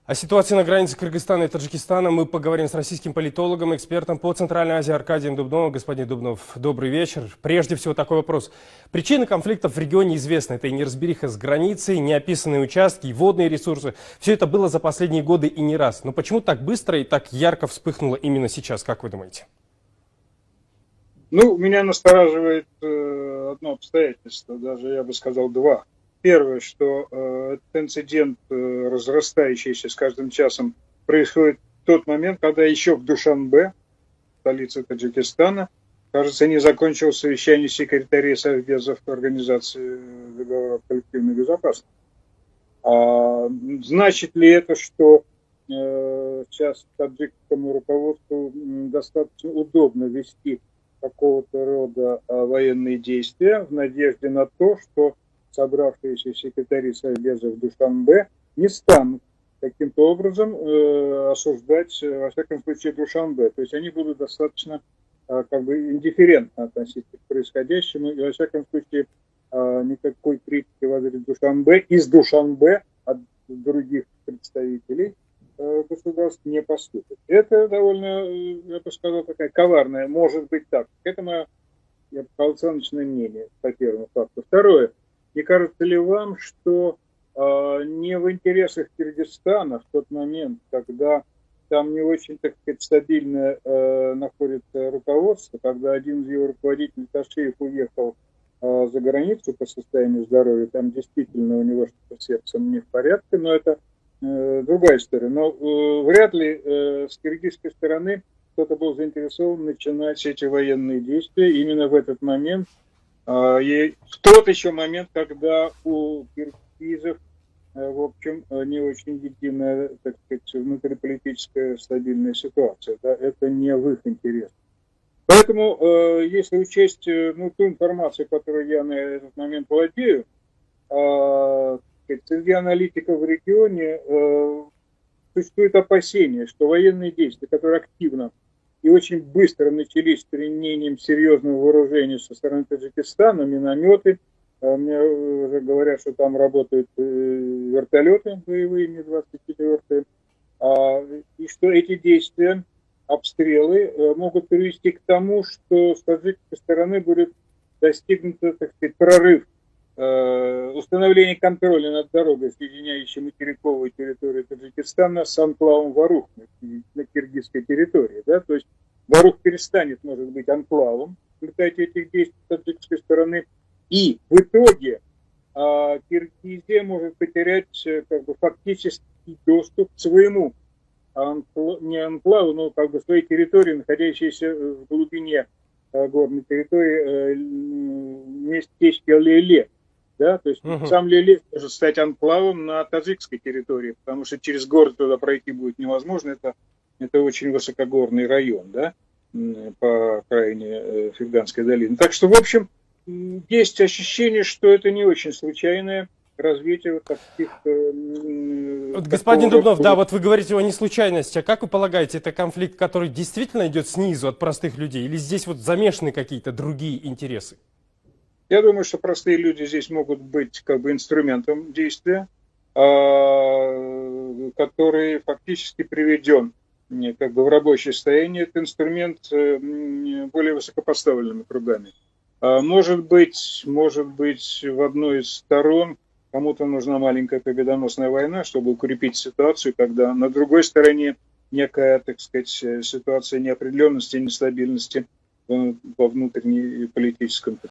О ситуации на границе Кыргызстана и Таджикистана мы поговорим с российским политологом, экспертом по Центральной Азии Аркадием Дубновым. Господин Дубнов, добрый вечер. Прежде всего такой вопрос. Причины конфликтов в регионе известны. Это и неразбериха с границей, неописанные участки, и водные ресурсы. Все это было за последние годы и не раз. Но почему так быстро и так ярко вспыхнуло именно сейчас, как вы думаете? Ну, меня настораживает одно обстоятельство, даже я бы сказал два. Первое, что этот инцидент, разрастающийся с каждым часом, происходит в тот момент, когда еще в Душанбе, столице Таджикистана, кажется, не закончилось совещание секретарей Совбезов Организации договора коллективной безопасности. Значит ли это, что сейчас таджикскому руководству достаточно удобно вести какого-то рода военные действия в надежде на то, что собравшиеся секретари Совбеза в Душанбе не станут каким-то образом осуждать, во всяком случае, Душанбе. То есть они будут достаточно индифферентно относиться к происходящему, и во всяком случае никакой критики в адрес Душанбе из Душанбе от других представителей государств не поступит. Это довольно, я бы сказал, такая коварная, может быть так. Это мое, я бы сказал, оценочное мнение по первому факту. Второе. Не кажется ли вам, что не в интересах Кыргызстана в тот момент, когда там не очень, так сказать, стабильно находится руководство, когда один из его руководителей, Ташиев, уехал за границу по состоянию здоровья, там действительно у него что-то с сердцем не в порядке, но это другая история. Но вряд ли с киргизской стороны кто-то был заинтересован начинать эти военные действия именно в этот момент. И в тот еще момент, когда у киргизов, в общем, не очень единая, так сказать, внутриполитическая стабильная ситуация. Да, это не в их интересах. Поэтому, если учесть ту информацию, которую я на этот момент владею, среди аналитиков в регионе существует опасение, что военные действия, которые активно и очень быстро начались с применением серьезного вооружения со стороны Таджикистана, минометы, мне уже говорят, что там работают вертолеты боевые, Ми-24, и что эти действия, обстрелы, могут привести к тому, что с таджикской стороны будет достигнут, так сказать, прорыв, установление контроля над дорогой, соединяющей материковую территорию Таджикистана с анклавом Варух на киргизской территории. Да? То есть Варух перестанет, может быть, анклавом в результате этих действий таджикской стороны. И в итоге Киргизия может потерять фактический доступ к своему не анклаву, но своей территории, находящейся в глубине горной территории, местечке Леле. Да, то есть сам Леле может стать анклавом на таджикской территории, потому что через город туда пройти будет невозможно. Это очень высокогорный район, да, по окраине Ферганской долины. Так что, в общем, есть ощущение, что это не очень случайное развитие вот таких... Господин Дубнов, да, вот вы говорите о неслучайности. А как вы полагаете, это конфликт, который действительно идет снизу от простых людей? Или здесь вот замешаны какие-то другие интересы? Я думаю, что простые люди здесь могут быть инструментом действия, который фактически приведен в рабочее состояние. Этот инструмент более высокопоставленными кругами. Может быть, в одной из сторон кому-то нужна маленькая победоносная война, чтобы укрепить ситуацию, когда на другой стороне некая, так сказать, ситуация неопределенности и нестабильности во внутренней политическом